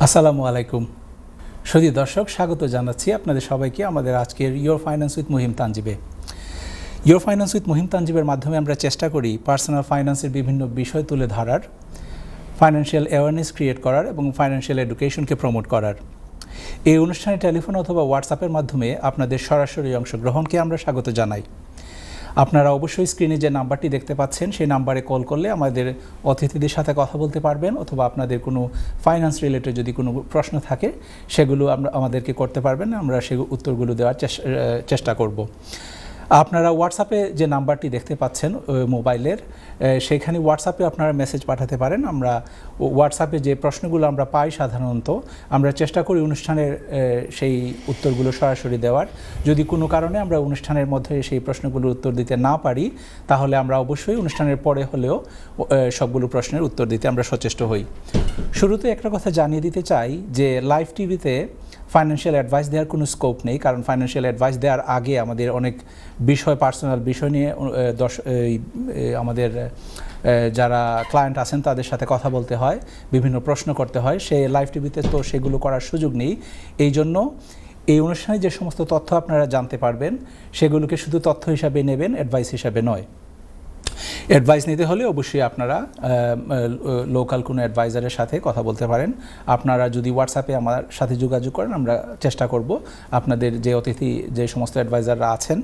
আসসালামু আলাইকুম সুধী দর্শক, স্বাগত জানাচ্ছি আপনাদের সবাইকে আমাদের আজকের ইয়োর ফাইন্যান্স উইথ মুহিম তানজিবে। ইয়োর ফাইন্যান্স উইথ মুহিম তানজিবের মাধ্যমে আমরা চেষ্টা করি পার্সোনাল ফাইন্যান্সের বিভিন্ন বিষয় তুলে ধরার, ফাইন্যান্সিয়াল অ্যাওয়ারনেস ক্রিয়েট করার এবং ফাইন্যান্সিয়াল এডুকেশনকে প্রমোট করার। এই অনুষ্ঠানে টেলিফোন অথবা হোয়াটসঅ্যাপের মাধ্যমে আপনাদের সরাসরি অংশগ্রহণকে আমরা স্বাগত জানাই। আপনারা অবশ্যই স্ক্রিনে যে নাম্বারটি দেখতে পাচ্ছেন সেই নাম্বারে কল করলে আমাদের অতিথিদের সাথে কথা বলতে পারবেন, অথবা আপনাদের কোনো ফাইন্যান্স রিলেটেড যদি কোনো প্রশ্ন থাকে সেগুলো আমাদেরকে করতে পারবেন, আমরা সেই উত্তরগুলো দেওয়ার চেষ্টা করব। আপনারা হোয়াটসঅ্যাপে যে নাম্বারটি দেখতে পাচ্ছেন মোবাইলের, সেখানে হোয়াটসঅ্যাপে আপনারা মেসেজ পাঠাতে পারেন। আমরা হোয়াটসঅ্যাপে যে প্রশ্নগুলো আমরা পাই সাধারণত আমরা চেষ্টা করি অনুষ্ঠানের সেই উত্তরগুলো সরাসরি দেওয়ার। যদি কোনো কারণে আমরা অনুষ্ঠানের মধ্যে সেই প্রশ্নগুলোর উত্তর দিতে না পারি তাহলে আমরা অবশ্যই অনুষ্ঠানের পরে হলেও সবগুলো প্রশ্নের উত্তর দিতে আমরা সচেষ্ট হই। শুরুতে একটা কথা জানিয়ে দিতে চাই যে লাইভ টিভিতে ফাইন্যান্সিয়াল অ্যাডভাইস দেওয়ার কোনো স্কোপ নেই, কারণ ফাইন্যান্সিয়াল অ্যাডভাইস দেওয়ার আগে আমাদের অনেক বিষয়, পার্সোনাল বিষয় নিয়ে আমাদের যারা ক্লায়েন্ট আছেন তাদের সাথে কথা বলতে হয়, বিভিন্ন প্রশ্ন করতে হয়। সে লাইভ টিভিতে তো সেগুলো করার সুযোগ নেই। এই জন্য এই অনুষ্ঠানে যে সমস্ত তথ্য আপনারা জানতে পারবেন সেগুলোকে শুধু তথ্য হিসাবে নেবেন, অ্যাডভাইস হিসাবে নয়। অ্যাডভাইস নিতে হলে অবশ্যই আপনারা লোকাল কোনো অ্যাডভাইজারের সাথে কথা বলতে পারেন। আপনারা যদি হোয়াটসঅ্যাপে আমার সাথে যোগাযোগ করেন আমরা চেষ্টা করব আপনাদের যে অতিথি, যে সমস্ত অ্যাডভাইজাররা আছেন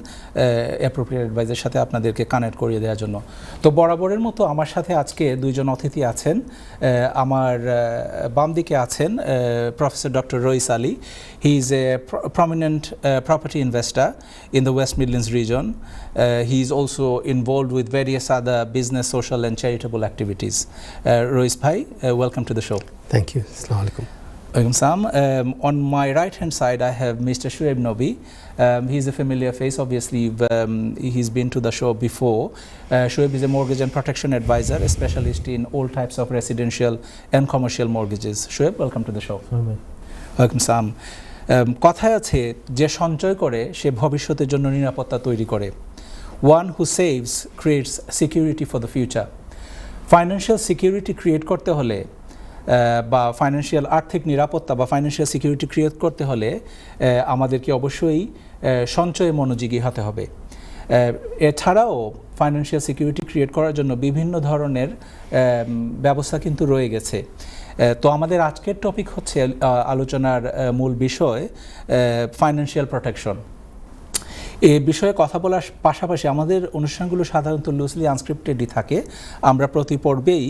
অ্যাপ্রোপ্রিয়েট অ্যাডভাইজারের সাথে আপনাদেরকে কানেক্ট করিয়ে দেওয়ার জন্য। তো বরাবরের মতো আমার সাথে আজকে দুইজন অতিথি আছেন। আমার বাম দিকে আছেন professor doctor Rais Ali. He is a prominent property investor in the West Midlands region. He is also involved with various other business, social and charitable activities. Rois bhai, welcome to the show. Thank you. Assalamu alaikum. Welcome Sam. On my right hand side I have Mr. Shoaib Nobi. He's a familiar face, obviously. He's been to the show before. Shoaib is a mortgage and protection advisor, a specialist in all types of residential and commercial mortgages. Shoaib, welcome to the show. Welcome Sam. কথায় আছে যে সঞ্চয় করে সে ভবিষ্যতের জন্য নিরাপত্তা তৈরি করে। One who saves creates security for the future. Financial security create করতে হলে বা ফাইন্যান্সিয়াল আর্থিক নিরাপত্তা বা ফাইন্যান্সিয়াল সিকিউরিটি ক্রিয়েট করতে হলে আমাদেরকে অবশ্যই সঞ্চয়ে মনোযোগী হতে হবে। এছাড়াও ফাইন্যান্সিয়াল সিকিউরিটি ক্রিয়েট করার জন্য বিভিন্ন ধরনের ব্যবস্থা কিন্তু রয়ে গেছে। তো আমাদের আজকের টপিক হচ্ছে আলোচনার মূল বিষয় ফাইন্যান্সিয়াল প্রোটেকশন। এই বিষয়ে কথা বলার পাশাপাশি আমাদের অনুষ্ঠানগুলো সাধারণত লুজলি আনস্ক্রিপ্টেডই থাকে। আমরা প্রতি পর্বেই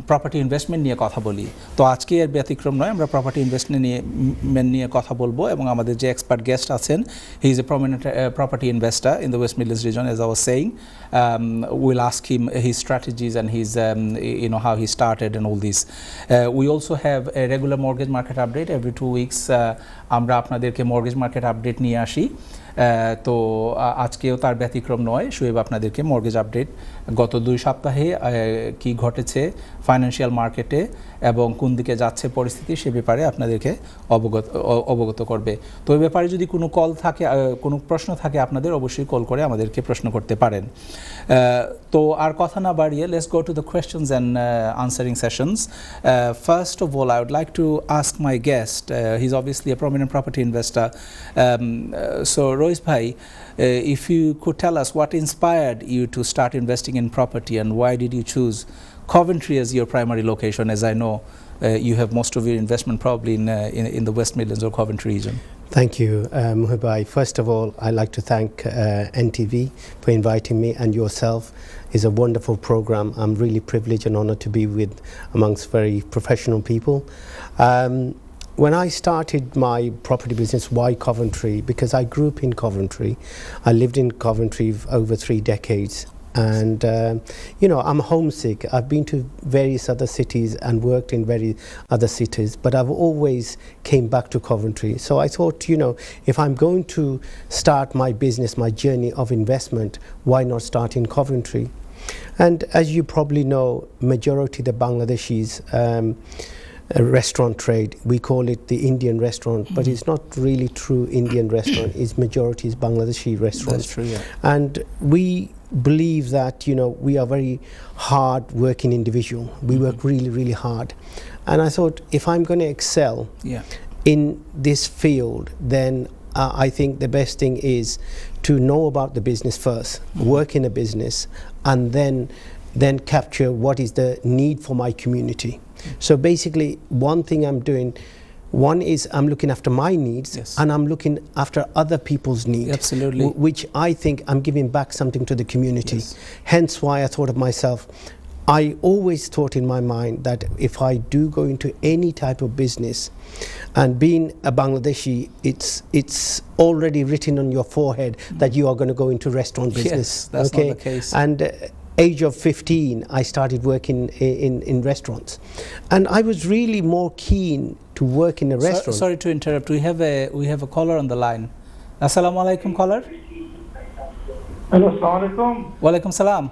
প্রপার্টি ইনভেস্টমেন্ট নিয়ে কথা বলি। তো আজকে এর ব্যতিক্রম নয়, আমরা প্রপার্টি ইনভেস্টমেন্ট নিয়ে কথা বলবো এবং আমাদের যে এক্সপার্ট গেস্ট আছেন, হি is a prominent property investor in the West Midlands reason, as I was saying. We'll ask him his strategies and his how he started and all this. We also have a regular mortgage market update every 2 weeks. আমরা আপনাদেরকে mortgage market update নিয়ে আসি। তো আজকেও তার ব্যতিক্রম নয়। শোয়েব আপনাদেরকে মর্গেজ আপডেট গত 2 সপ্তাহে কি ঘটেছে ফাইন্যান্সিয়াল মার্কেটে এবং কোন দিকে যাচ্ছে পরিস্থিতি সে ব্যাপারে আপনাদেরকে অবগত করবে। তো এই ব্যাপারে যদি কোনো কল থাকে, কোনো প্রশ্ন থাকে আপনাদের অবশ্যই কল করে আমাদেরকে প্রশ্ন করতে পারেন। তো আর কথা না বাড়িয়ে let's go to the questions and answering sessions. First of all I would like to ask my guest, he is obviously a prominent property investor. So Rois bhai, if you could tell us what inspired you to start investing in property and why did you choose Coventry as your primary location, as I know you have most of your investment probably in the West Midlands or Coventry region. Thank you, Muhim bhai. First of all, I'd like to thank NTV for inviting me, and yourself. It's a wonderful program. I'm really privileged and honored to be with amongst very professional people. When I started my property business, why Coventry? Because I grew up in Coventry. I lived in Coventry over 3 decades. And I'm homesick. I've been to various other cities and worked in very other cities, but I've always came back to Coventry. So I thought, if I'm going to start my business, my journey of investment, why not start in Coventry? And as you probably know, majority of the Bangladeshis restaurant trade, we call it the Indian restaurant, but it's not really true Indian restaurant. Its majority is Bangladeshi restaurants. That's true, yeah. And we believe that, you know, we are very hard working individual. We work really, really hard. And I thought, if I'm going to excel in this field, then I think the best thing is to know about the business first, work in a business, and then capture what is the need for my community. So basically, one thing I'm doing, one is I'm looking after my needs, and I'm looking after other people's needs. Absolutely. Which I think I'm giving back something to the community. Hence why I thought of myself, I always thought in my mind that if I do go into any type of business, and being a Bangladeshi, it's already written on your forehead that you are going to go into restaurant business. Yes, that's not the case. And age of 15, I started working in restaurants, and I was really more keen to work in a restaurant. Sorry to interrupt. We have a caller on the line. Assalamu alaikum, caller. Hello, assalamu alaikum. Wa alaikum salam.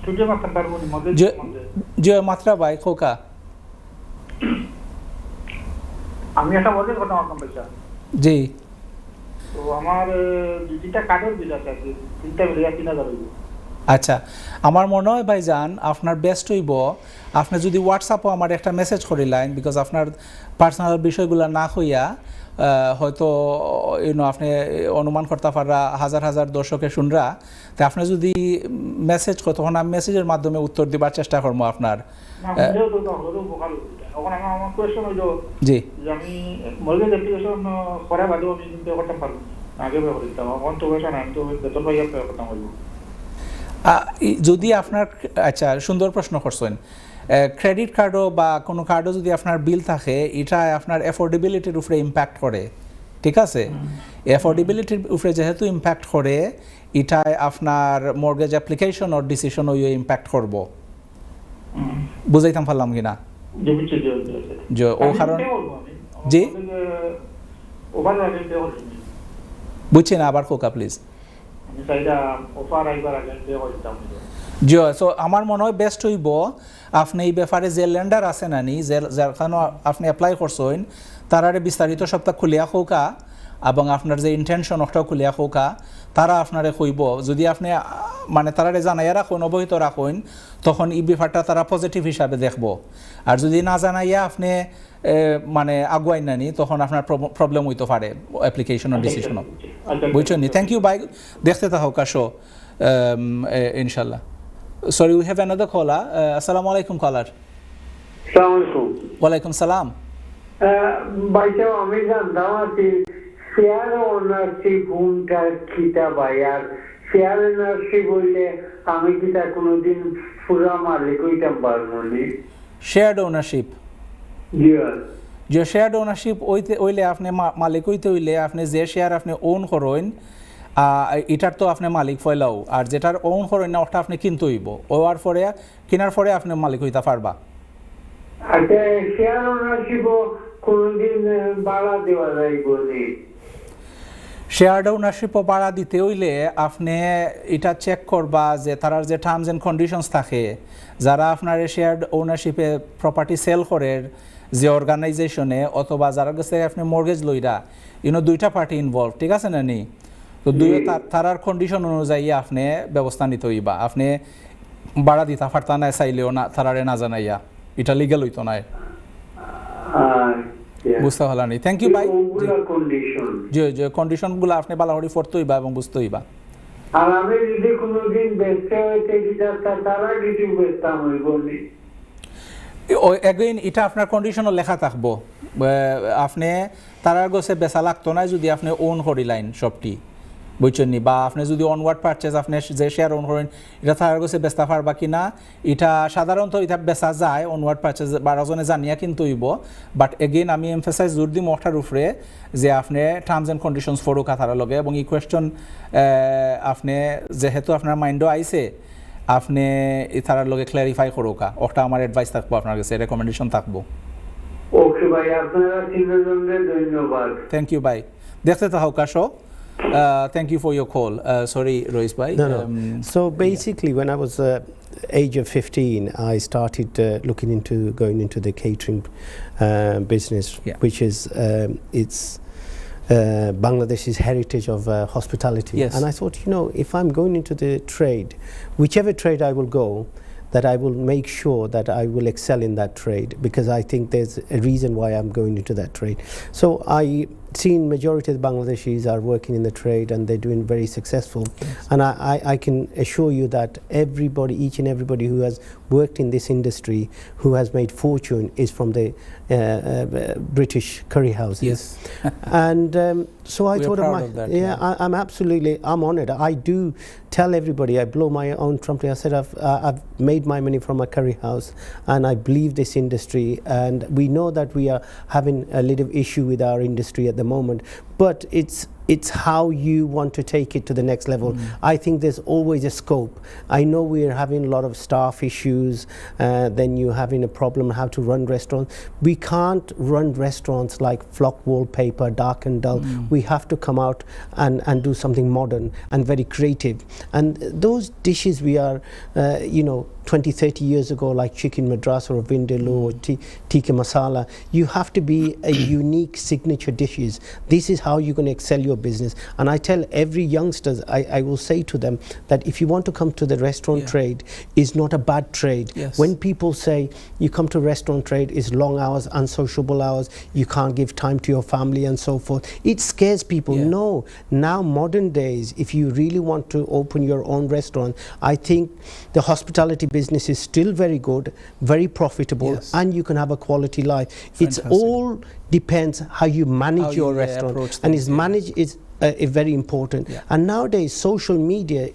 Studio ma kantar boli model. Jo matra bhai khoka. আমি একটা model কথা আমার পয়সা জি তো আমার দুইটা কার্ডের বিল আছে তিনটা মিলিয়ে 3000 হইব আচ্ছা আমার মনে হয় ভাইজান আপনার বেস্ট হইব আপনি যদি হোয়াটসঅ্যাপে আমার একটা মেসেজ করিলেন বিকজ আপনার পার্সোনাল বিষয়গুলো না হইয়া হয়তো আপনি অনুমান করতে পারা হাজার হাজার দর্শকের শুনরা তো আপনি যদি মেসেজ করেন তখন আমি মেসেজের মাধ্যমে উত্তর দেবার চেষ্টা করবো আপনার আমার কোয়েশ্চন হইলো জি যে আমি মর্গেজ অ্যাপ্লিকেশন করা বাদেও আমি কিন্তু করতে পারবো আগে ব্যবহার করতাম আমার তো কোয়েশ্চন আমি তো বেতন পাইয়া করতাম হইব যদি আপনার আচ্ছা সুন্দর প্রশ্ন করছেন ক্রেডিট কার্ডও বা কোনো কার্ডও যদি আপনার বিল থাকে এটা আপনার অ্যাফোর্ডেবিলিটির উপরে ইম্প্যাক্ট করে ঠিক আছে অ্যাফোর্ডেবিলিটির উপরে যেহেতু ইম্প্যাক্ট করে এটাই আপনার মর্গেজ অ্যাপ্লিকেশন ও ডিসিশন ওই ইম্প্যাক্ট করব বুঝাইতাম পারলাম কিনা যে ও কারণ জি বুঝছি না আবার কোকা প্লিজ জি সো আমার মনে হয় বেস্ট হইব আপনি এই ব্যাপারে যে ল্যান্ডার আছে না নি যেখানে আপনি অ্যাপ্লাই করছেন তারারে বিস্তারিত সবটা খুলিয়া খোকা এবং আপনার যে ইন্টেনশন ওটাও খুলিয়া খোকা তারা আপনারে কইব যদি আপনি মানে তারারে জানাইয়া রাখুন অবহিত রাখুন তখন এই ব্যাপারটা তারা পজিটিভ হিসাবে দেখব আর যদি না জানাইয়া আপনি মানে আগুয়াই নানি তখন আপনার প্রবলেম হইতে পারে অ্যাপ্লিকেশন ও ডিসিশন বুঝছেন নি থ্যাংক ইউ বাই দেখতে থাকো কাশো ইনশাল্লাহ সরি উই হ্যাভ অ্যানাদার কলার আসসালামু আলাইকুম কলার আসসালামু আলাইকুম ওয়ালাইকুম সালাম ভাইটা আমি জানতাম কি শেয়ার ওনারশিপ কোনটা কিটা ভাই আর শেয়ার ওনারশিপ বললে আমি কিটা কোনোদিন পুরা মালিক হইতাম পারবো না শেয়ার্ড ওনারশিপ যে শেয়ার্ড ওনারশিপ ওইলে আপনি মালিক হইতে হইলে আপনি যে শেয়ার আপনি ওন করেন এটার তো আপনি মালিক ফয়লাও আর যেটার ওন করেন না ওটা আপনি কিনতে হইব ওর পরে কেনার পরে আপনি মালিক হইতে পারবা আচ্ছা শেয়ার ওনারশিপ কোনদিন বাড়া দেওয়া যাইব না শেয়ার্ড ওনারশিপও বাড়া দিতে হইলে আপনি এটা চেক করবা যে তারার যে টার্মস অ্যান্ড কন্ডিশনস থাকে যারা আপনার শেয়ার্ড ওনারশিপে প্রপার্টি সেল করে যে অর্গানাইজেশনে অথবা যারা কাছে আপনি মর্গেজ লইরা দুইটা পার্টি ইনভলভ ঠিক আছে না নি তো তারার কন্ডিশন অনুযায়ী আপনি ব্যবস্থা নিতে হইবা আপনি বাড়া দিতে পারতা না চাইলেও না তারারে না জানাইয়া এটা লিগ্যাল হইতো না বুঝতে পারলা নি থ্যাংক ইউ ভাই জি জি কন্ডিশনগুলো আপনি বালাহরি পড়তে হইবা এবং বুঝতে হইবা আর আমি যদি কোনোদিন বেচতে হইতে দিতা তারা কিছু বেচতাম হইব নি এগেইন এটা আপনার কন্ডিশনও লেখা থাকবো আপনি তারার গোছে বেচা লাগতো না যদি আপনি ওন করিলেন সবটি বুঝছেন নি বা আপনি যদি অনওয়ার্ড পারচেজ আপনি যে শেয়ার ওন করেন এটা তারার গোছে বেচতে পারবা কিনা এটা সাধারণত এটা বেচা যায় অনওয়ার্ড পারচেজ 12 জনে জানিয়া কিন্তু হইব বাট এগেইন আমি এমফাসাইজ জোর দিই ওটার উপরে যে আপনি টার্মস অ্যান্ড কন্ডিশনস ফরোকা তারা লগে এবং এই কোয়েশ্চন আপনি যেহেতু আপনার মাইন্ডও আইছে আপনি তারার লগে ক্ল্যারিফাই করোকা ওটা আমার অ্যাডভাইস থাকবো আপনার কাছে রেকমেন্ডেশন থাকবো ওকে ভাই আপনারা তিনজনকে ধন্যবাদ থ্যাংক ইউ ভাই দেখতে থাকো কাশো thank you for your call sorry Rois bhai so basically when I was age of 15 I started looking into going into the catering business which is it's Bangladesh's heritage of hospitality. Yes. And I thought, you know, if I'm going into the trade, whichever trade I will go, that I will make sure that I will excel in that trade, because I think there's a reason why I'm going into that trade. So I seen majority of the Bangladeshis are working in the trade and they're doing very successful. Yes. And I can assure you that everybody, each and everybody who has worked in this industry, who has made fortune, is from the British curry houses. Yes. And so I thought of that, I'm absolutely, I'm honored. I do tell everybody, I blow my own trumpet. I said I've made my money from a curry house, and I believe this industry, and we know that we are having a little issue with our industry at the moment, but it's how you want to take it to the next level. I think there's always a scope. I know we're having a lot of staff issues, then you're having a problem how to run restaurants. We can't run restaurants like flock wallpaper, dark and dull. We have to come out and do something modern and very creative. And those dishes we are, 20, 30 years ago, like chicken madras or vindaloo or tikka masala, you have to be a unique signature dishes. This is how you're going to excel your business. And I tell every youngsters, I will say to them that if you want to come to the restaurant trade, it's not a bad trade. Yes. When people say you come to restaurant trade, it's long hours, unsociable hours, you can't give time to your family and so forth, it scares people. No, now modern days, if you really want to open your own restaurant, I think the hospitality business is still very good, very profitable, and you can have a quality life. Fantastic. It's all depends how you manage your restaurant, and is manage is very important. And nowadays social media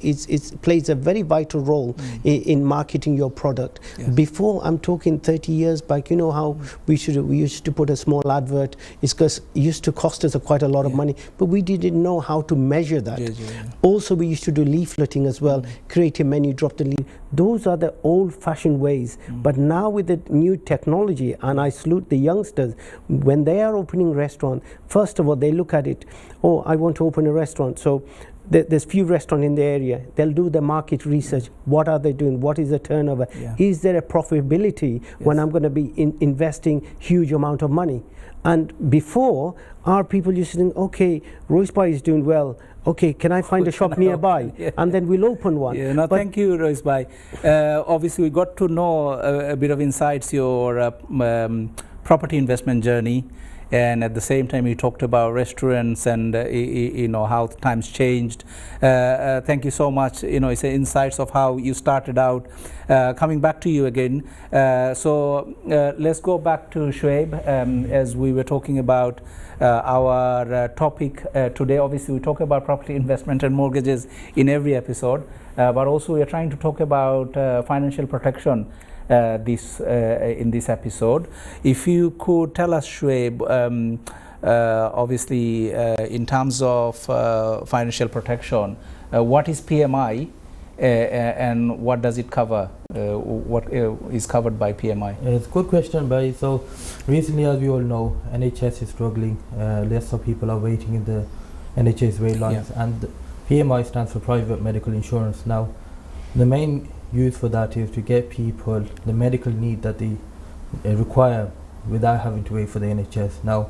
plays a very vital role in marketing your product. Before, I'm talking 30 years back, you know how we used to put a small advert. It used to cost us quite a lot of money, but we didn't know how to measure that. Also, we used to do leafleting as well, create a menu, drop the leaf. Those are the old-fashioned ways. But now with the new technology, and I salute the youngsters, when they are opening restaurant, first of all they look at it, oh, I want to open a restaurant, so there's few restaurants in the area. They'll do the market research. What are they doing? What is the turnover? Is there a profitability when I'm going to be investing huge amount of money? And before, our people used to think, okay, Royce Bhai is doing well, okay, can I find a shop nearby? And then we'll open one. Thank you, Royce Bhai. Obviously, we got to know a bit of insights, your property investment journey, and at the same time you talked about restaurants and how times changed. Thank you so much. It's insights of how you started out. Coming back to you again, so let's go back to Shoaib, as we were talking about our topic today. Obviously we talk about property investment and mortgages in every episode, but also we are trying to talk about financial protection in this episode. If you could tell us, Shoaib, obviously in terms of financial protection, what is PMI and what does it cover? What is covered by PMI? It's a good question, Bhai. So recently, as we all know, NHS is struggling. Lots of people are waiting in the NHS wait lines, and PMI stands for private medical insurance. Now, the main use for that is to get people the medical need that they require without having to wait for the NHS. Now,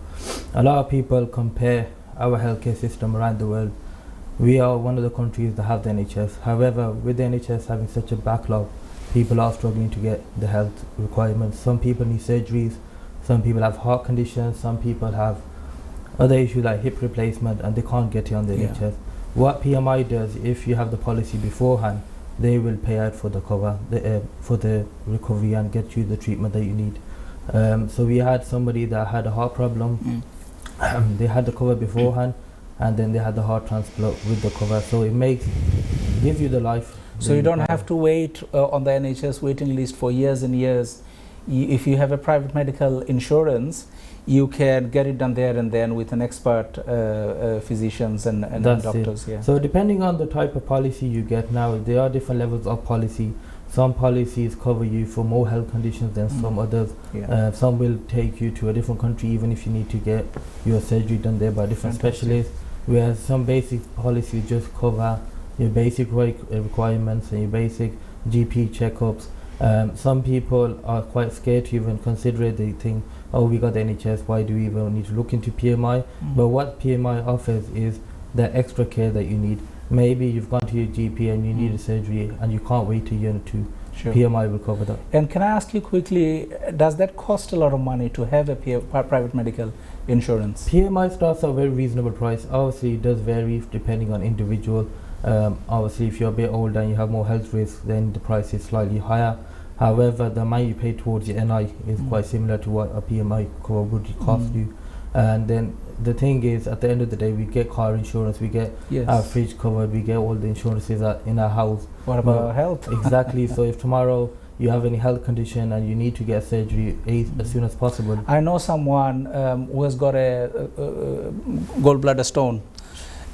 a lot of people compare our healthcare system around the world. We are one of the countries that have the NHS. However, with the NHS having such a backlog, people are struggling to get the health requirements. Some people need surgeries, some people have heart conditions, some people have other issues like hip replacement, and they can't get it on the NHS. What PMI does, if you have the policy beforehand, they will pay out for the cover, for the recovery, and get you the treatment that you need. So we had somebody that had a heart problem. They had the cover beforehand, and then they had the heart transplant with the cover. So it gives you the life. So you don't have to wait on the NHS waiting list for years and years. If you have a private medical insurance, you can get it done there and then with an expert physicians and doctors. So depending on the type of policy you get now, there are different levels of policy. Some policies cover you for more health conditions than some others. Some will take you to a different country even if you need to get your surgery done there by different specialists, whereas some basic policies just cover your basic requirements and your basic GP checkups. Some people are quite scared to even consider it. They think, oh, we got the NHS, why do we even need to look into PMI? But what PMI offers is the extra care that you need. Maybe you've gone to your GP and you need a surgery and you can't wait a year or two. Sure. PMI will cover that. And can I ask you quickly, does that cost a lot of money to have a private medical insurance? PMI starts at a very reasonable price. Obviously, it does vary depending on individual. Obviously, if you're a bit older and you have more health risks, then the price is slightly higher. However, the amount you pay towards your NI is quite similar to what a PMI cover would cost you. And then the thing is, at the end of the day, we get car insurance, we get our fridge covered, we get all the insurances in our house. What about health? Exactly. So if tomorrow you have any health condition and you need to get surgery as soon as possible. I know someone who has got a gallbladder stone,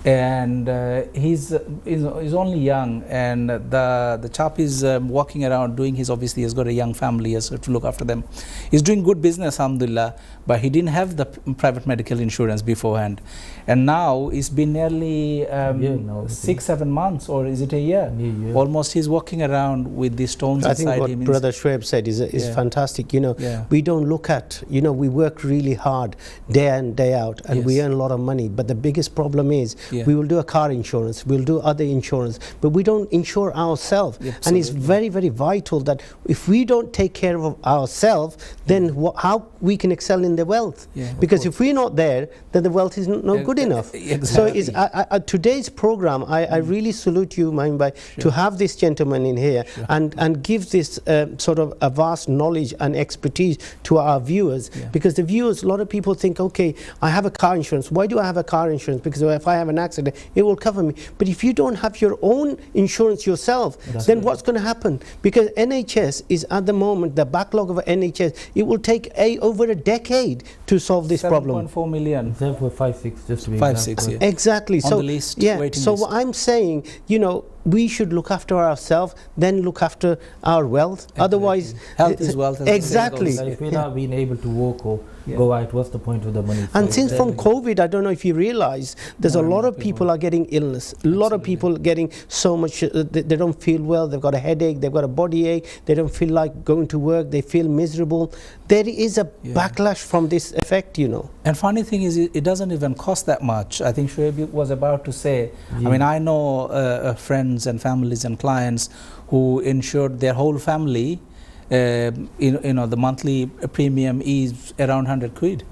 and he's only young, and the chap is walking around doing his, obviously he's got a young family, he has to look after them. He's doing good business, alhamdulillah, but he didn't have the private medical insurance beforehand, and now it's been nearly 6-7 months, or is it a year? Almost. He's walking around with these stones inside him. I think what Brother Shoaib said is fantastic. You know, we don't look at, you know, we work really hard day in, day out, and we earn a lot of money, but the biggest problem is we will do a car insurance, we'll do other insurance, but we don't insure ourselves. And it's very, very vital that if we don't take care of ourselves, then how we can excel in the wealth? Because if we're not there, then the wealth is not good enough. So it's, today's program, I really salute you, Muhim, to have this gentleman in here and give this sort of a vast knowledge and expertise to our viewers. Because the viewers, a lot of people think, okay, I have a car insurance. Why do I have a car insurance? Because if I have an accident, it will cover me. But if you don't have your own insurance yourself, then what's going to happen? Because NHS is at the moment, the backlog of NHS, it will take over a decade to solve this problem. 7.4 million. 7.56, just to be 5.6, exactly. On so the list, so what I'm saying, you know, we should look after ourselves, then look after our wealth. Otherwise, health is wealth. Exactly. If we're not being able to walk or go out, what's the point of the money? And since from COVID, I don't know if you realize, there's a lot of people are getting illness. A lot of people getting so much, they don't feel well, they've got a headache, they've got a body ache, they don't feel like going to work, they feel miserable. There is a backlash from this effect, you know. And funny thing is, it doesn't even cost that much. I think Shoaib was about to say, I mean, I know friends and families and clients who insured their whole family. You know, the monthly premium is around 100 quid.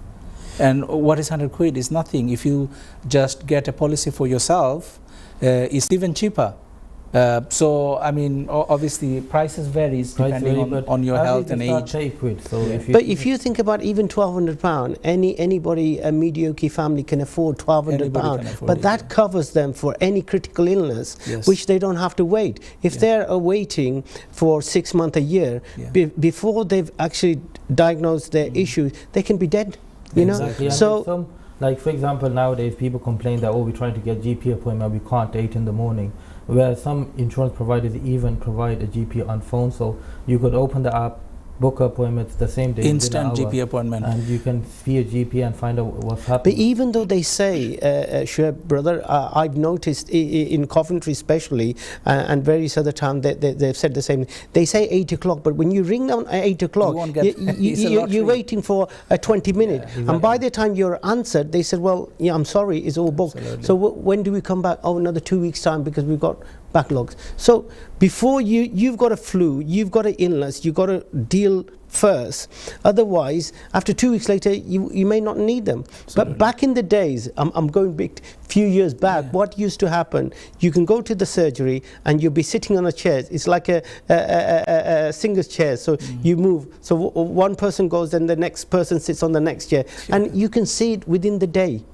And what is 100 quid? Is nothing. If you just get a policy for yourself, it's even cheaper. So, I mean, obviously, prices varies depending on your health and age. But if you think about even £1,200, anybody, a mediocre family can afford £1,200, but that covers them for any critical illness, which they don't have to wait. If they're waiting for 6 months, a year, before they've actually diagnosed their issue, they can be dead, you know. So, like, for example, nowadays people complain that, oh, we're trying to get GP appointment, we can't 8 in the morning. Where some insurance providers even provide a GP on phone, so you could open the app, book appointments the same day. Instant GP appointment. And you can see a GP and find out what's happening. But even though they say, Shoaib, brother, I've noticed in Coventry especially, and various other towns, they've said the same. They say 8 o'clock, but when you ring them at 8 o'clock, you're waiting for 20 minutes. And by the time you're answered, they said, well, I'm sorry, it's all booked. So when do we come back? Oh, another 2 weeks' time, because we've got backlogs. So before you've got a flu, you've got an illness, you've got to deal first. Otherwise, after 2 weeks later, you may not need them. But back in the days, I'm going back few years back, what used to happen, you can go to the surgery and you'll be sitting on a chair. It's like a single chair, so you move. So one person goes and the next person sits on the next chair. And you can see it within the day.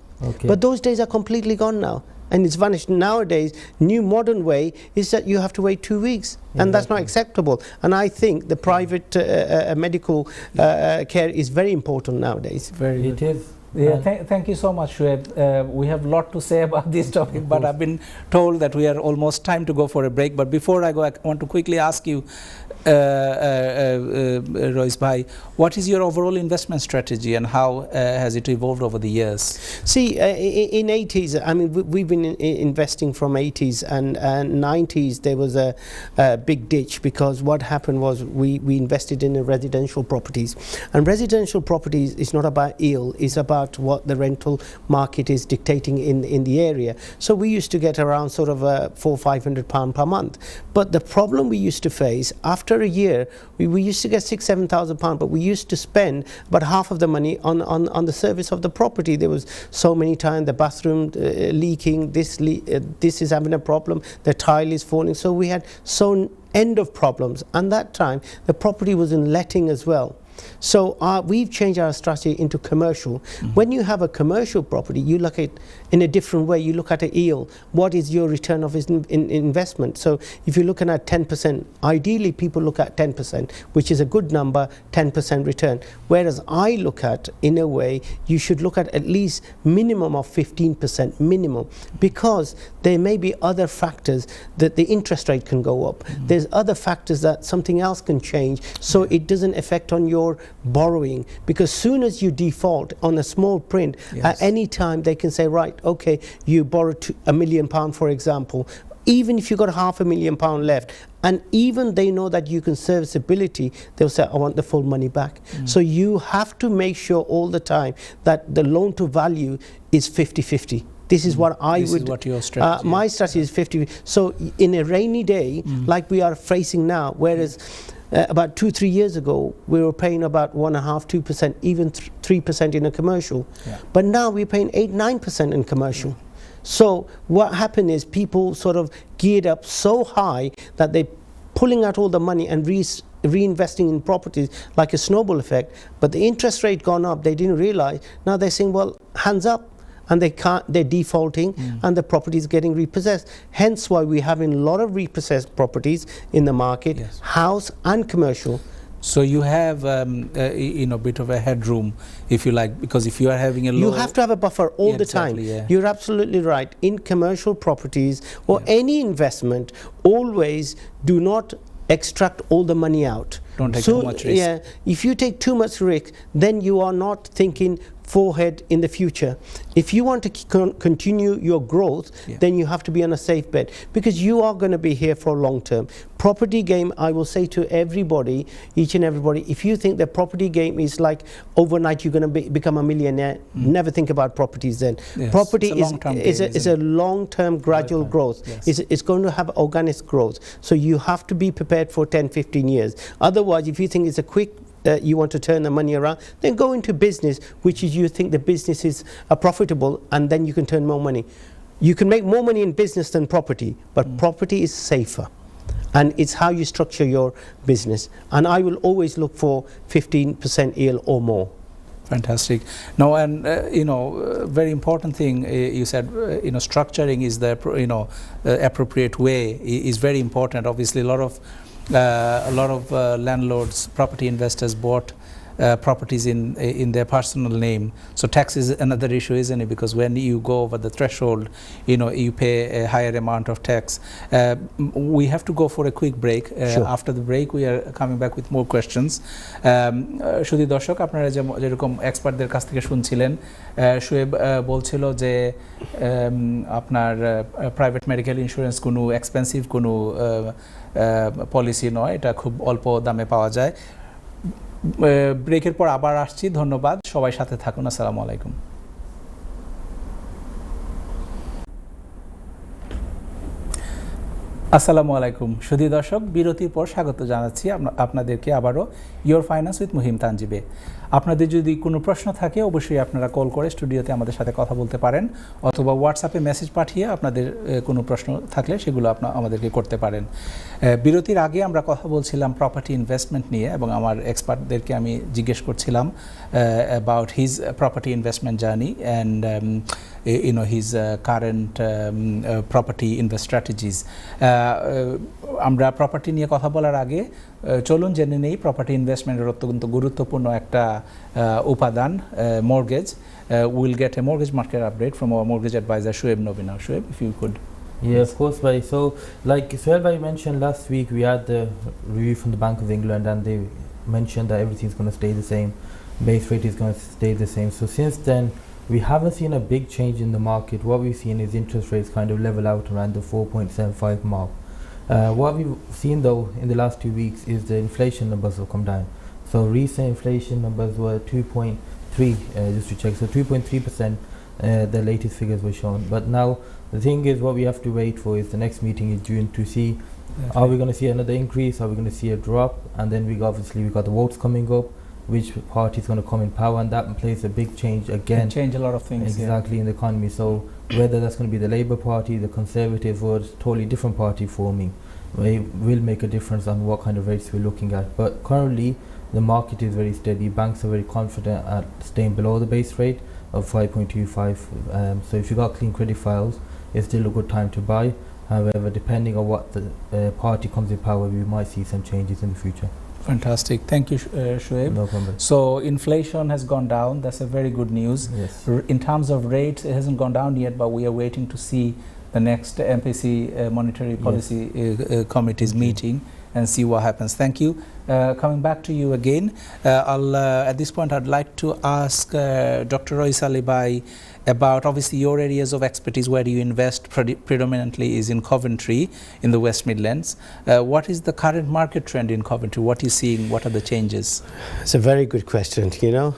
But those days are completely gone now. And it's vanished. Nowadays, new modern way is that you have to wait 2 weeks, and that's not acceptable. And I think the private medical care is very important nowadays. It is. Thank you so much, Shoaib. We have a lot to say about this topic, but I've been told that we are almost time to go for a break. But before I go, I want to quickly ask you, Royce Bhai, what is your overall investment strategy and how has it evolved over the years? See, in 80s, I mean, we've been investing from 80s and 90s. There was a big ditch because what happened was we invested in residential properties, and residential properties is not about yield, it's about what the rental market is dictating in the area. So we used to get around sort of £400-500 per month. But the problem we used to face after a year, we used to get £6,000-7,000, but we used to spend about half of the money on the service of the property. There was so many times the bathroom leaking, this is having a problem, the tile is falling. So we had so end of problems, and that time the property was in letting as well. So we've changed our strategy into commercial. When you have a commercial property, you look at it in a different way. You look at a yield. What is your return of investment? So if you're looking at 10%, ideally people look at 10%, which is a good number, 10% return. Whereas I look at, in a way, you should look at least minimum of 15% minimum, because there may be other factors that the interest rate can go up. There's other factors that something else can change, so it doesn't affect on your borrowing, because soon as you default on a small print, at any time they can say, right, okay, you borrowed £1 million, for example, even if you got £500,000 left, and even they know that you can serviceability, they'll say, I want the full money back. So you have to make sure all the time that the loan to value is 50-50. This is what I this would. Is what your strategy my strategy is 50. So in a rainy day, like we are facing now, whereas about 2-3 years ago, we were paying about 1.5-2%, even 3% in a commercial. But now we're paying 8-9% in commercial. So what happened is people sort of geared up so high that they're pulling out all the money and reinvesting in properties like a snowball effect. But the interest rate gone up, they didn't realize. Now they're saying, well, hands up. And they're defaulting, and the property is getting repossessed. Hence why we're having a lot of repossessed properties in the market, house and commercial. So you have bit of a headroom, if you like, because if you are having a low, you have to have a buffer all the time. You're absolutely right. In commercial properties or any investment, always do not extract all the money out. Don't take too much risk. Yeah, if you take too much risk, then you are not thinking forward in the future. If you want to continue your growth, then you have to be on a safe bet, because you are going to be here for long term. Property game, I will say to everybody, each and everybody, if you think the property game is like overnight you're going to become a millionaire, never think about properties then. Property is a long-term gradual growth. It's going to have organic growth. So you have to be prepared for 10-15 years. Otherwise, if you think it's a quick you want to turn the money around, then go into business, which is you think the business is profitable, and then you can turn more money. You can make more money in business than property, but property is safer. And it's how you structure your business. And I will always look for 15% yield or more. Fantastic. Now, and very important thing you said, structuring is the appropriate way is very important. Obviously, a lot of landlords, property investors bought properties in their personal name. So tax is another issue, isn't it? Because when you go over the threshold, you pay a higher amount of tax. We have to go for a quick break. Sure. After the break, we are coming back with more questions. শুধু দর্শক, আপনারা যেরকম এক্সপার্টদের কাছ থেকে শুনছিলেন, শুয়েব বলছিল যে আপনার প্রাইভেট মেডিকেল ইন্স্যুরেন্স কোনো এক্সপেন্সিভ কোনো পলিসি নয়, এটা খুব অল্প দামে পাওয়া যায়। ব্রেকের পর আবার আসছি। ধন্যবাদ, সবাই সাথে থাকুন। আসসালামু আলাইকুম। আসসালামু আলাইকুম সুধী দর্শক, বিরতির পর স্বাগত জানাচ্ছি আপনাদেরকে আবারও ইয়োর ফাইন্যান্স উইথ মুহিম তানজিবে। আপনাদের যদি কোনো প্রশ্ন থাকে অবশ্যই আপনারা কল করে স্টুডিওতে আমাদের সাথে কথা বলতে পারেন, অথবা হোয়াটসঅ্যাপে মেসেজ পাঠিয়ে আপনাদের কোনো প্রশ্ন থাকলে সেগুলো আমাদেরকে করতে পারেন। বিরতির আগে আমরা কথা বলছিলাম প্রপার্টি ইনভেস্টমেন্ট নিয়ে, এবং আমার এক্সপার্টদেরকে আমি জিজ্ঞেস করছিলাম about his property investment journey and his current property invest strategies. আমরা প্রপার্টি নিয়ে কথা বলার আগে চলুন জেনে নেই প্রপার্টি ইনভেস্টমেন্টের অত্যন্ত গুরুত্বপূর্ণ একটা উপাদান mortgage. We'll get a mortgage market update from our mortgage advisor Shoaib Nobi. Now, Shoaib, if you could. Yeah, of course, bhai. So, like Suhail bhai mentioned last week, we had the review from the Bank of England, and they mentioned that everything's going to stay the same, base rate is going to stay the same. So since then, we haven't seen a big change in the market. What we've seen is interest rates kind of level out around the 4.75 mark. What we've seen though in the last 2 weeks is the inflation numbers have come down. So recent inflation numbers were 2.3, just to check. So 2.3%, the latest figures were shown. But now the thing is, what we have to wait for is the next meeting in June to see, are we going to see another increase? Are we going to see a drop? And then we got the votes coming up. Which party is going to come in power, and that plays a big change again. Can change a lot of things. Exactly, in the economy. So whether that's going to be the Labour Party, the Conservatives, or a totally different party forming, it will make a difference on what kind of rates we're looking at. But currently, the market is very steady. Banks are very confident at staying below the base rate of 5.25. So if you got clean credit files, it's still a good time to buy. However, depending on what the party comes in power, we might see some changes in the future. Fantastic. Thank you, Shoaib. No problem. So inflation has gone down. That's a very good news. Yes. In terms of rates, it hasn't gone down yet, but we are waiting to see the next MPC Monetary Policy Committee's meeting and see what happens. Thank you. Coming back to you again, at this point I'd like to ask Dr. Roy Salibai about obviously your areas of expertise where you invest predominantly is in Coventry in the West Midlands. What is the current market trend in Coventry? What are you seeing? What are the changes? It's a very good question, you know.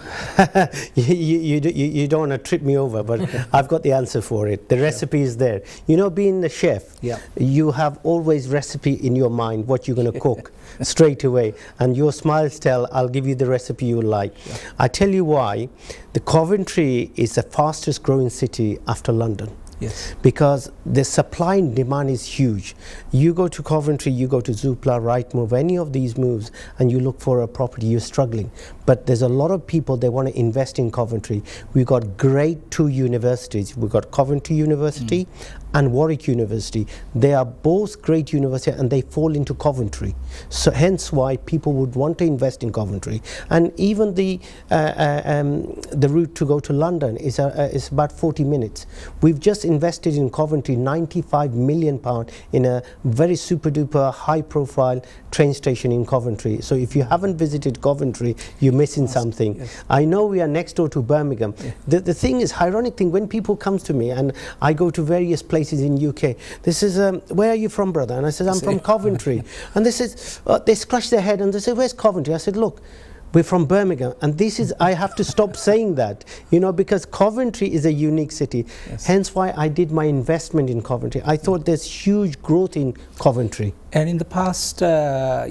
you don't want to trip me over, but I've got the answer for it. The recipe is there. You know, being the chef, you have always recipe in your mind, what you're going to cook straight away. And your smiles tell, I'll give you the recipe you like. I tell you why. The Coventry is the fastest growing city after London. Yes. Because the supply and demand is huge. You go to Coventry, you go to Zoopla, Rightmove, any of these moves, and you look for a property, you're struggling. But there's a lot of people, they want to invest in Coventry. We've got great two universities. We've got Coventry University and Warwick University. They are both great universities and they fall into Coventry. So hence why people would want to invest in Coventry. And even the route to go to London is about 40 minutes. We've just invested in Coventry £95 million in a very super duper high profile train station in Coventry. So if you haven't visited Coventry, you're missing something. Yes. I know we are next door to Birmingham. The thing is, ironic thing, when people come to me and I go to various places in UK, this is, where are you from, brother? And I said, I'm from Coventry. And they scratch their head and they say, where's Coventry? I said, look, we're from Birmingham, and this is, I have to stop saying that, you know, because Coventry is a unique city. Yes. Hence why I did my investment in Coventry. I thought there's huge growth in Coventry. And in the past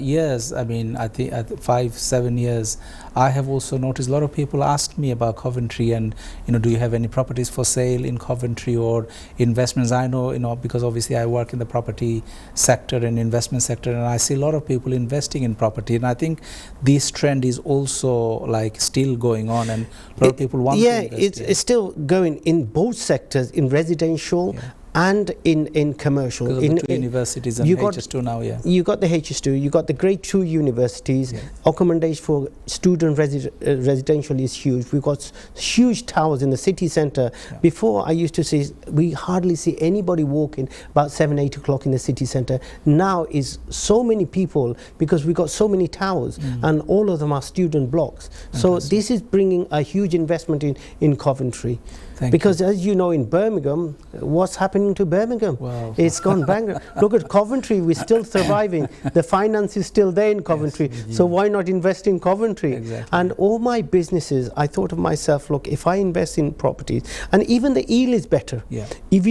years, I mean, I think 5-7 years, I have also noticed a lot of people ask me about Coventry and, you know, do you have any properties for sale in Coventry or investments? I know, you know, because obviously I work in the property sector and investment sector, and I see a lot of people investing in property, and I think this trend is also like still going on, and a lot of people want to invest. It's still going in both sectors, in residential and in commercial. Because of the two universities and HS2 now, You got the HS2, you got the grade 2 universities. Accommodation for student residential is huge. We've got huge towers in the city centre. Before, I used to say, we hardly see anybody walking about 7-8 o'clock in the city centre. Now is so many people, because we got so many towers, and all of them are student blocks. So this is bringing a huge investment in Coventry. Because as you know, in Birmingham, what's happening to Birmingham? Wow. It's gone bankrupt. Look at Coventry, we're still surviving. The finance is still there in Coventry. So why not invest in Coventry? Exactly. And all my businesses, I thought of myself, look, if I invest in properties, and even the yield is better. If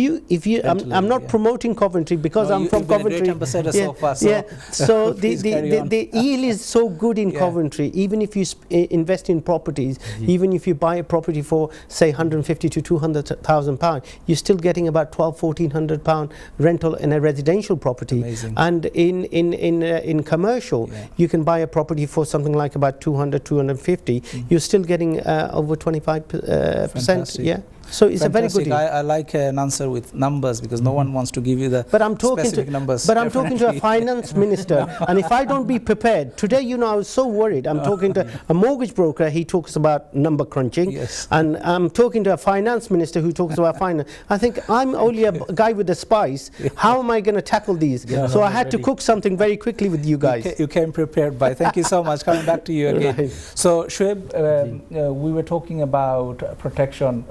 you, I'm not promoting Coventry because I'm from Coventry. Great ambassador so far. So the yield is so good in Coventry. Even if you invest in properties, even if you buy a property for say 150 to 200,000 pounds, you're still getting about £1,200 rental in a residential property. Amazing. And in commercial, you can buy a property for something like about 200, 250. You're still getting over 25%. So it's Fantastic. a very good deal. I like an answer with numbers, because no one wants to give you the specific numbers. But I'm talking to a finance minister, and if I don't be prepared, today, I was so worried. I'm talking to a mortgage broker, he talks about number crunching, Yes. and I'm talking to a finance minister who talks about finance. I think I'm only a guy with a spice. How am I going to tackle these? So I had to cook something very quickly with you guys. You came prepared by. Thank you so much. Coming back to you again. Right. So Shoaib, we were talking about protection,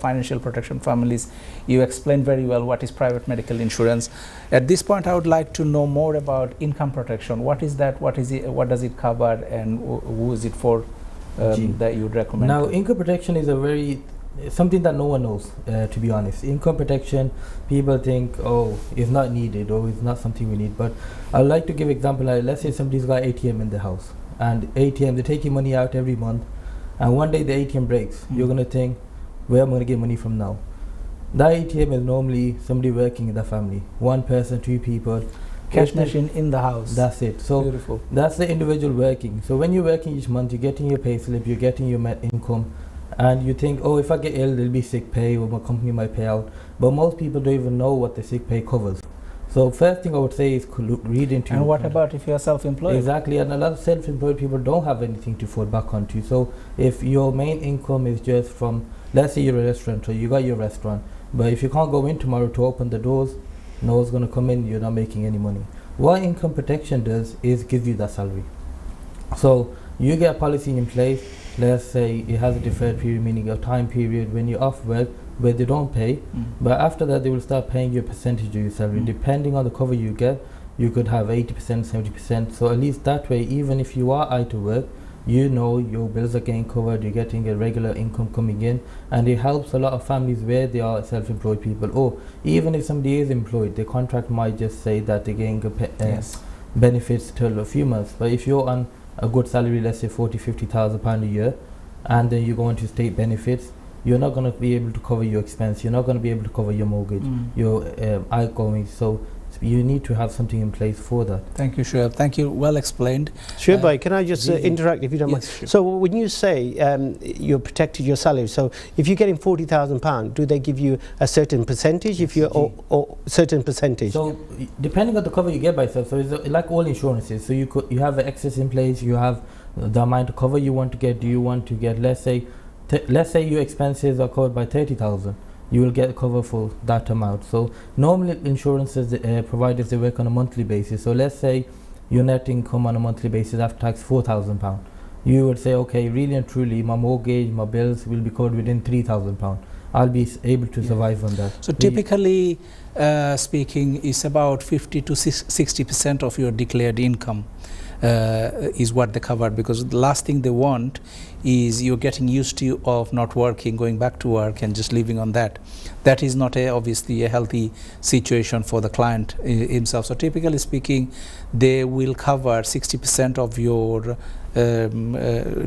financial protection families. You explained very well what is private medical insurance. At this point, I would like to know more about income protection. What is that? What is it? What does it cover? And who is it for? That you would recommend? Now, income protection is something that no one knows, to be honest. Income protection, people think, it's not needed, or it's not something we need. But I'd like to give example. Let's say somebody's got ATM in the house, and ATM, they're taking money out every month, and one day the ATM breaks. You're going to think, where am I going to get money from now? That ATM is normally somebody working in the family. One person, two people. Cash machine in the house. That's it. So beautiful. That's the individual working. So when you're working each month, you're getting your pay slip, you're getting your income, and you think, if I get ill, there'll be sick pay, or my company might pay out. But most people don't even know what the sick pay covers. So first thing I would say is read into. And what about if you're self-employed? Exactly, and a lot of self-employed people don't have anything to fall back onto. So if your main income is just from, let's say you're a restaurant, or you got your restaurant, but if you can't go in tomorrow to open the doors, no one's going to come in, you're not making any money. What income protection does is give you that salary. So you get a policy in place. Let's say it has a deferred period, meaning a time period when you're off work where they don't pay, but after that they will start paying you a percentage of your salary. Depending on the cover you get, you could have 80%, 70%. So at least that way, even if you are out of work, your bills are getting covered, you're getting a regular income coming in, and it helps a lot of families where they are self-employed people. Or even if somebody is employed, the contract might just say that they're getting benefits till a few months. But if you're on a good salary, let's say 40,000-50,000 pound a year, and then you go into state benefits, you're not going to be able to cover your expense, you're not going to be able to cover your mortgage, your outgoings. So you need to have something in place for that. Thank you, Shoaib. Thank you. Well explained. Shoaib, can I just interact, if you don't mind? Sure. So when you say you're protected your salary, so if you're getting £40,000, do they give you a certain percentage? If you're or certain percentage? So depending on the cover you get by yourself, so it's like all insurances. So you have an excess in place. You have the amount of cover you want to get. Do you want to get, let's say your expenses are covered by 30,000? You will get cover for that amount. So normally insurances providers, they work on a monthly basis. So let's say your net income on a monthly basis after tax £4,000. You would say, okay, really and truly, my mortgage, my bills will be covered within £3,000. I'll be able to survive on that. So typically speaking, it's about 50 to 60% of your declared income is what they cover, because the last thing they want is you're getting used to of not working, going back to work and just living on that. That is not obviously a healthy situation for the client himself. So typically speaking, they will cover 60% of your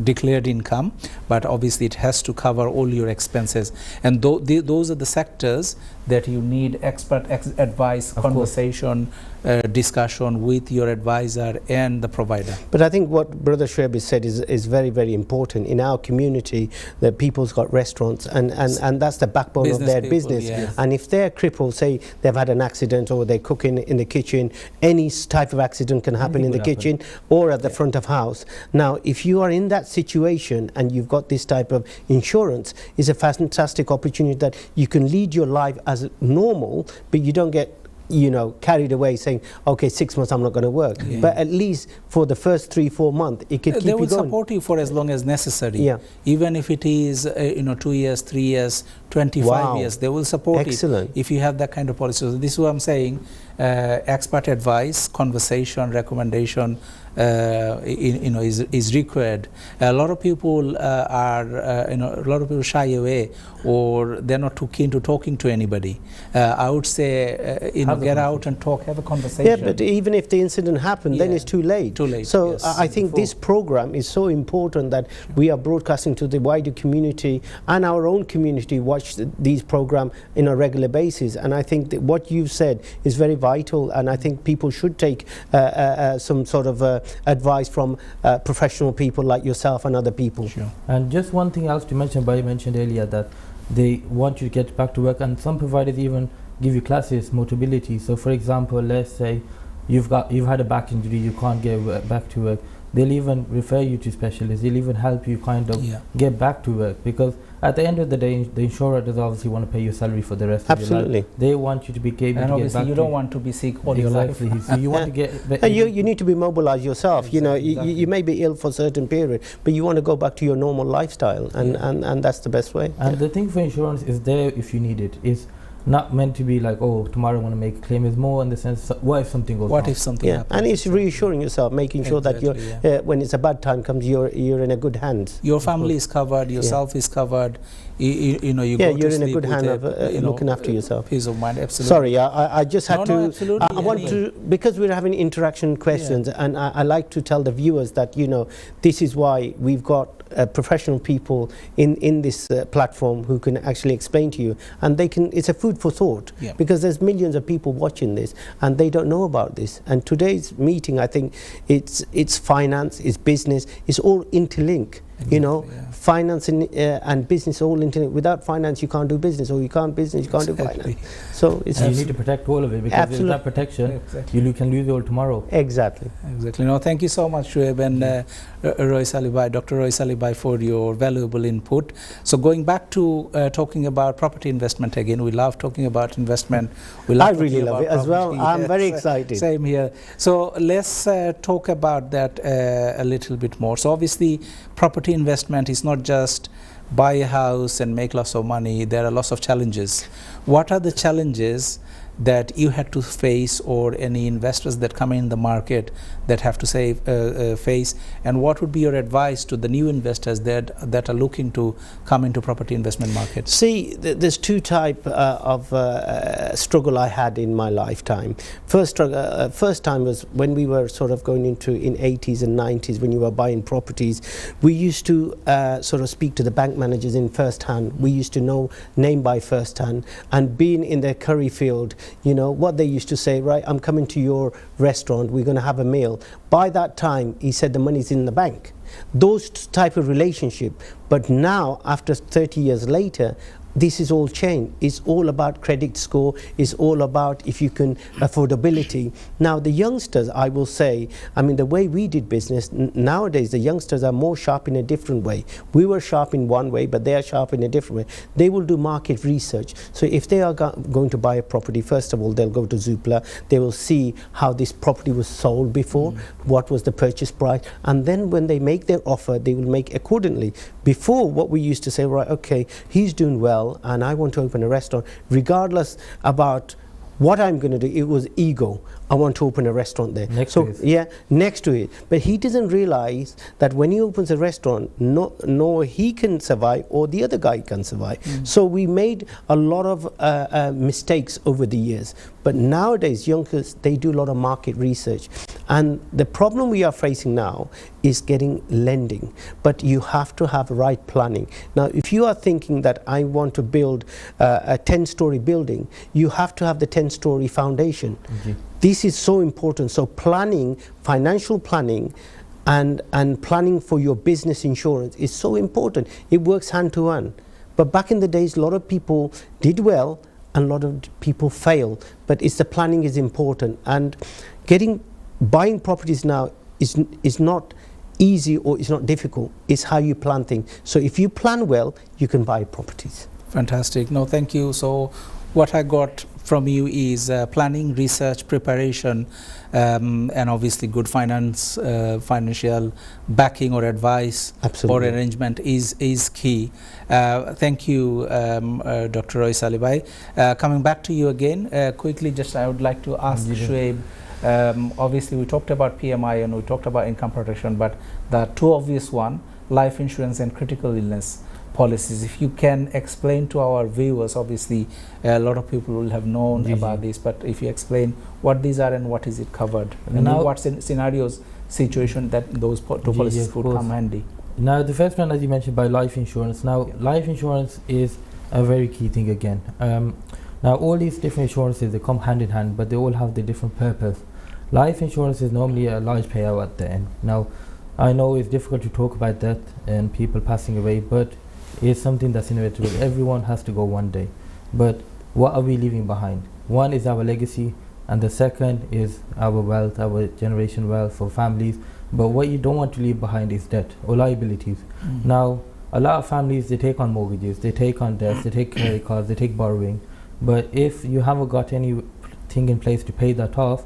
declared income, but obviously it has to cover all your expenses, and those are the sectors that you need expert advice, conversation, discussion with your advisor and the provider. But I think what Brother Shoaib has said is very, very important. In our community, that people's got restaurants, and that's the backbone of their business. Yes. And if they're crippled, say they've had an accident or they're cooking in the kitchen, any type of accident can happen in the kitchen or at the front of house. Now, if you are in that situation and you've got this type of insurance, it's a fantastic opportunity that you can lead your life as normal, but you don't get carried away saying, okay, 6 months I'm not going to work. But at least for the first 3-4 months, it can keep you going. They will support you for as long as necessary. Even if it is 2 years, 3 years, 25 years, they will support it if you have that kind of policy. So this is what I'm saying. Expert advice, conversation, recommendation is required. A lot of people shy away, or they're not too keen to talking to anybody. I would say get out and talk, have a conversation. Yeah, but even if the incident happened, then it's too late. So I think this program is so important that we are broadcasting to the wider community, and our own community watch these programs in a regular basis. And I think that what you've said is very vital, and I think people should take some sort of advice from professional people like yourself and other people. And just one thing else to mention, Bhai mentioned earlier that they want you to get back to work, and some providers even give you classes, mobility. So for example, let's say you've had a back injury, you can't get back to work, they'll even refer you to specialists, they'll even help you kind of get back to work, because at the end of the day, the insurer does obviously want to pay your salary for the rest of your life. They want you to be able to get back. And obviously you don't want to be sick all your life. So you want to get... you need to be mobilized yourself. Exactly, you may be ill for a certain period, but you want to go back to your normal lifestyle, and that's the best way. And the thing for insurance is there if you need it. It's not meant to be like, oh, tomorrow I want to make a claim. It's more in the sense, what if something goes wrong? What if something happens? And it's reassuring yourself, making sure that you're, when it's a bad time comes, you're in a good hands. Your family is covered, yourself is covered. You know, you're in a good hand of looking after yourself. Peace of mind, absolutely. Sorry, I just had to. Absolutely. I want to, because we're having interaction questions, and I like to tell the viewers that this is why we've got professional people in this platform who can actually explain to you, and they can. It's a food for thought, because there's millions of people watching this and they don't know about this. And today's meeting, I think, it's finance, it's business, it's all interlinked. Finance and business all interlinked. Without finance, you can't do business, or you can't business, you can't do finance. So you need to protect all of it, because without protection, you can lose it all tomorrow. Exactly. No, thank you so much, Shoaib and Roy Salibai, Dr. Roy Salibai, for your valuable input. So going back to talking about property investment again, we love talking about investment. I really love it as well. I'm very excited. Same here. So let's talk about that a little bit more. So obviously, property investment is not just buy a house and make lots of money. There are lots of challenges. What are the challenges that you had to face, or any investors that come in the market that have to face, and what would be your advice to the new investors that are looking to come into property investment market? See, there's two type of struggle I had in my lifetime. First time was when we were sort of going into in 80s and 90s, when you were buying properties. We used to sort of speak to the bank managers in first hand. We used to know name by first hand, and being in the curry field, what they used to say, right, I'm coming to your restaurant, we're going to have a meal. By that time, he said the money's in the bank. Those type of relationship. But now, after 30 years later, this is all changed. It's all about credit score. It's all about if you can affordability. Now the youngsters, I will say, I mean the way we did business, nowadays the youngsters are more sharp in a different way. We were sharp in one way, but they are sharp in a different way. They will do market research. So if they are going to buy a property, first of all they'll go to Zoopla, they will see how this property was sold before, what was the purchase price, and then when they make their offer, they will make accordingly. Before, what we used to say, right, okay, he's doing well, and I want to open a restaurant, regardless about what I'm going to do, it was ego. I want to open a restaurant there. Next to it. But he doesn't realize that when he opens a restaurant, no he can survive or the other guy can survive. So we made a lot of mistakes over the years. But nowadays, youngsters, they do a lot of market research. And the problem we are facing now is getting lending. But you have to have right planning. Now, if you are thinking that I want to build a 10-story building, you have to have the 10-story foundation. This is so important. So planning, financial planning, and planning for your business insurance is so important. It works hand to hand. But back in the days, a lot of people did well and a lot of people fail. But it's the planning is important. And buying properties now is not easy or it's not difficult. It's how you plan things. So if you plan well, you can buy properties. Fantastic. No, thank you. So what I got from you is planning, research, preparation, and obviously good financial backing or advice. Absolutely. Or arrangement is key. Thank you, Dr. Roy Salibai. Coming back to you again, quickly, just I would like to ask Shoaib, obviously we talked about PMI and we talked about income protection, but the two obvious one, life insurance and critical illness policies. If you can explain to our viewers, obviously a lot of people will have known about this, but if you explain what these are and what is it covered, and in what scenarios, situation that those two policies would come handy. Now the first one, as you mentioned, by life insurance. Now life insurance is a very key thing again. Now all these different insurances, they come hand in hand, but they all have their different purpose. Life insurance is normally a large payout at the end. Now I know it's difficult to talk about death and people passing away, but is something that's inevitable. Everyone has to go one day. But what are we leaving behind? One is our legacy, and the second is our wealth, our generation wealth for families. But what you don't want to leave behind is debt or liabilities. Now, a lot of families, they take on mortgages, they take on debts, they take credit cards, they take borrowing. But if you haven't got anything in place to pay that off,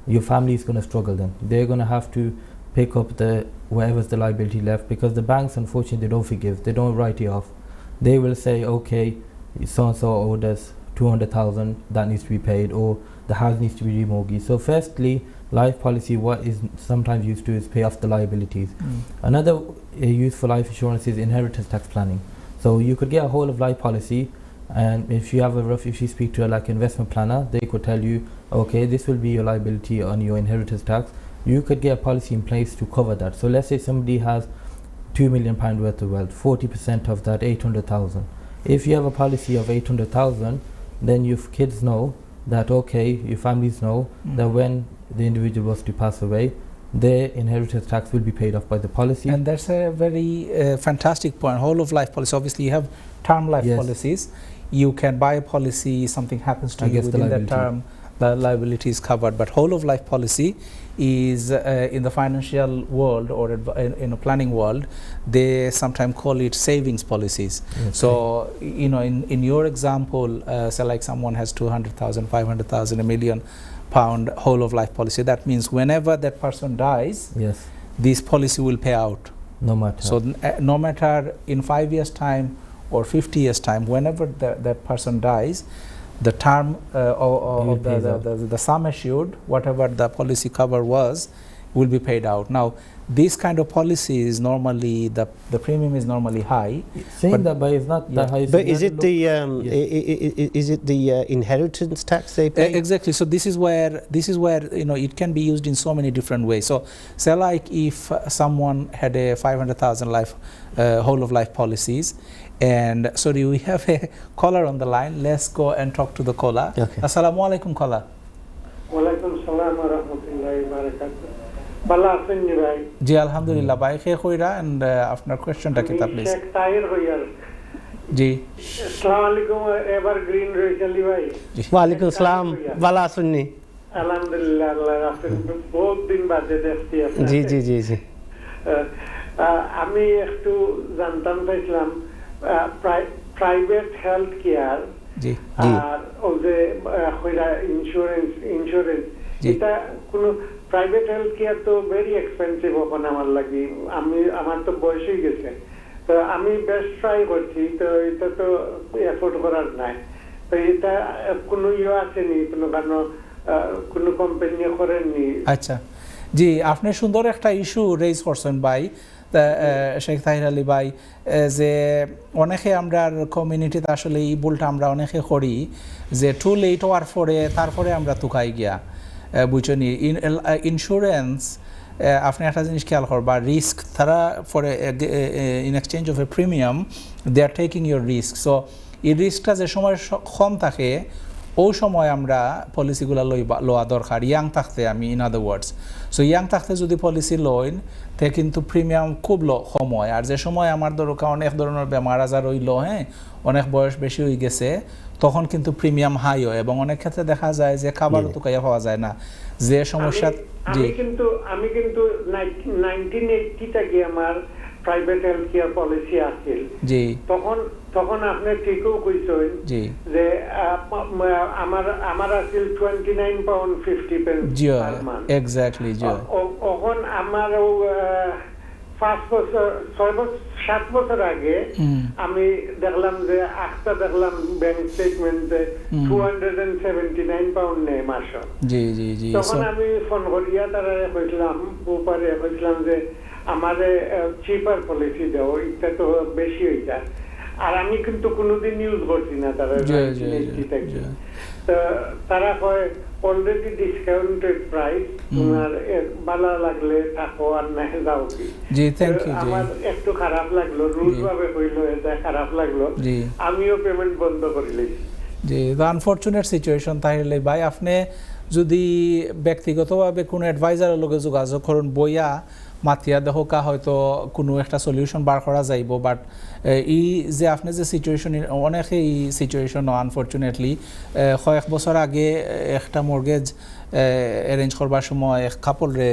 your family is going to struggle then. They're going to have to pick up whatever's the liability left, because the banks, unfortunately, they don't forgive, they don't write it off. They will say, okay, so-and-so owed us 200,000, that needs to be paid, or the house needs to be remortgaged. So firstly, life policy, what is sometimes used to is pay off the liabilities. Another use for life insurance is inheritance tax planning. So you could get a whole of life policy, and if you speak to like investment planner, they could tell you, okay, this will be your liability on your inheritance tax. You could get a policy in place to cover that. So let's say somebody has £2 million worth of wealth, 40% of that 800,000. If you have a policy of 800,000, then your kids know that, okay, your families know that when the individual was to pass away, their inheritance tax will be paid off by the policy. And that's a very fantastic point. Whole of life policy. Obviously, you have term life policies. You can buy a policy, something happens to you within that term, the liability is covered. But whole of life policy is in the financial world or in a planning world, they sometimes call it savings policies. So, you know, in your example, say like someone has 200,000, 500,000, £1 million whole of life policy. That means whenever that person dies, this policy will pay out. No matter. So no matter in 5 years' time or 50 years' time, whenever that person dies, the term of the sum assured, whatever the policy cover was, will be paid out. Now, this kind of policy is normally, the premium is normally high. Saying that, but it's not that high. But is it the inheritance tax they pay? Exactly. So this is where you know it can be used in so many different ways. So say like if someone had a 500,000 life whole of life policies, and sorry, we have a caller on the line. Let's go and talk to the caller. Okay. Assalamu alaikum, caller. Walaikum salam wa rahmatullahi wa barakatuh. Bala asenni bhai. Ji alhamdulillah bhai khe khoira, and আপনার কোশ্চেনটা কি তা please? Sheikh Tahir হইয়ার। জি। আসসালামু আলাইকুম evergreen Raisali ভাই। ওয়া আলাইকুম সালাম বালা আছেননি? আলহামদুলিল্লাহ আল্লাহ রাখেন, বহুত দিন বাদে দেখছি আপনাকে। জি জি জি জি। আমি একটু জানতাম চাইছিলাম প্রাইভেট হেলথ কেয়ার আর ওই যে ইন্স্যুরেন্স এটা কোনো প্রাইভেট হেলথ কেয়ার তো ভেরি এক্সপেন্সিভ এখন আমার লাগি, আমার তো বয়স হয়ে গেছে, তো আমি বেশ ট্রাই করছি, তো এটা তো এফোর্ড করার নাই, তো এটা কোনো আসেনি, কোনো কোম্পানি করেননি? আচ্ছা জি, আপনি সুন্দর একটা ইস্যু রেজ করছেন ভাই শেখ তাহির আলী ভাই, যে অনেকে আমরা কমিউনিটিতে আসলে এই ভুলটা আমরা অনেকে করি যে টু লেট হওয়ার পরে তারপরে আমরা তুকাই গিয়া বুঝছেন। ইন্স্যুরেন্স আপনি একটা জিনিস খেয়াল করবা, রিস্ক তারা for in exchange of a premium they are taking your risk. So এই রিস্কটা যে সময় কম থাকে ওই সময় আমরা পলিসিগুলো লওয়া দরকার, ইয়াং থাকতে আমি in other words. So young থাকতে যদি পলিসি লইন তে কিন্তু প্রিমিয়াম খুব কম হয়। আর যে সময় আমার দরকার অনেক ধরনের বেমার আজার হইল, হ্যাঁ অনেক বয়স বেশি হয়ে গেছে, তখন কিন্তু প্রিমিয়াম হাই হয় এবং অনেক ক্ষেত্রে দেখা যায় যে খাবারও তো কাইয়া পাওয়া যায় না, যে সমস্যা। আমি কিন্তু 1980 থেকে আমার প্রাইভেট হেলথ কেয়ার পলিসি আছিল, জি তখন আপনি ঠিকও কইছেন যে আমার আছিল 29 pound 50 pence per month. Exactly ji. এখন আমার 7 বছর আগে আমি দেখলাম যে দেখলাম ব্যাংক স্টেটমেন্টে 279 পাউন্ড নেই মাস। জি জি জি। তখন আমি ফোন করিয়া তারা কইছিলাম যে আমারে চিপার পলিসি দাও, এটা তো বেশি হয়ে যায়। আর আমি কিন্তু কোনোদিন ইউজ করছি না তারা, তো তারা কয় অলরেডি ডিসকাউন্টেড প্রাইস, তোমার ভালো লাগলে থাকো আর না যাও। জি থ্যাংক ইউ। আমার একটু খারাপ লাগলো, রুল ভাবে কইলো, এটা খারাপ লাগলো, আমিও পেমেন্ট বন্ধ করিলি। জি, দ্য আনফরচুনেট সিচুয়েশন তাহলে ভাই, আপনি যদি ব্যক্তিগতভাবে কোনো অ্যাডভাইজারের লগে যোগাযোগ করেন বইয়া মাতিয়া দেহকা হয়তো কোনো একটা সলিউশন বার করা যাইব বাট এই যে আপনি যে সিচুয়েশন অনেকে এই সিচুয়েশন আনফর্চুনেটলি কয়েক বছর আগে একটা মর্গেজ অ্যারেঞ্জ করবার সময় এক কাপড়রে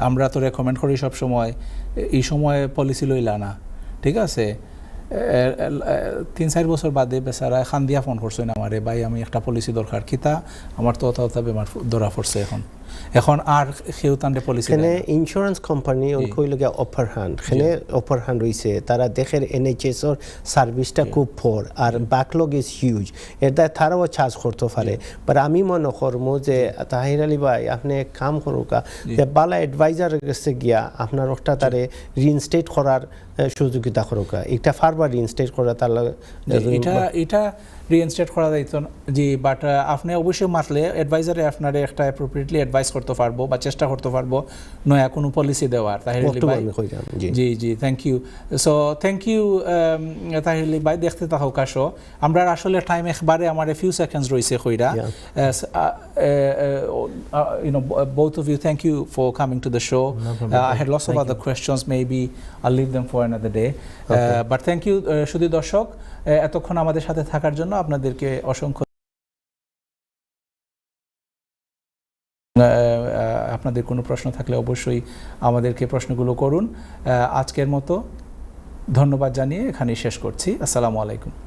আমরা তো রেকমেন্ড করি সব সময় এই সময় পলিসি লইলা না ঠিক আছে 3-4 বছর বাদে বেচারা খান্দিয়া ফোন করছেন আমারে ভাই আমি একটা পলিসি দরকার কিতা আমার তো অত বেমার ধরা পড়ছে এখন আর কেউ তান্ডে পলিসি এখানে ইন্স্যুরেন্স কোম্পানি ওই লগে অফার হ্যান্ড রইছে তারা দেখের এনএইচএস এর সার্ভিসটা খুব ফোর আর ব্যাকলগ ইজ হিউজ এটা তারাও চার্জ করতে পারে বাট আমি মনে করবো যে তাহির আলী ভাই আপনি কাম করুকা যে বালা অ্যাডভাইজার কাছে গিয়া আপনার একটা তারে রিইনস্টেট করার সুযোগিতা করুকা এটা ফারবার রিইনস্টেট করা তার এটা রিইনস্টেট করা যাইতো জি বাট আপনি অবশ্যই মাতলে অ্যাডভাইজারে আপনারে একটা অ্যাপ্রোপ্রিয়েটলি অ্যাডভাইস করতে পারবো বা চেষ্টা করতে পারবো নয়া কোনো পলিসি দেওয়ার তাহির আলী ভাই জি জি thank you so thank you Tahir Ali ভাই দেখতে থাকো কাশো আমরা আসলে টাইম একবারে আমার ফিউ সেকেন্ডস রইছে কইরা you know both of you thank you for coming to the show I had lots of other questions maybe I'll leave them for another day but thank you শুধু দর্শক এতক্ষণ আমাদের সাথে থাকার জন্য আপনাদেরকে অসংখ্য আপনাদের কোনো প্রশ্ন থাকলে অবশ্যই আমাদেরকে প্রশ্নগুলো করুন আজকের মতো ধন্যবাদ জানিয়ে এখানেই শেষ করছি আসসালামু আলাইকুম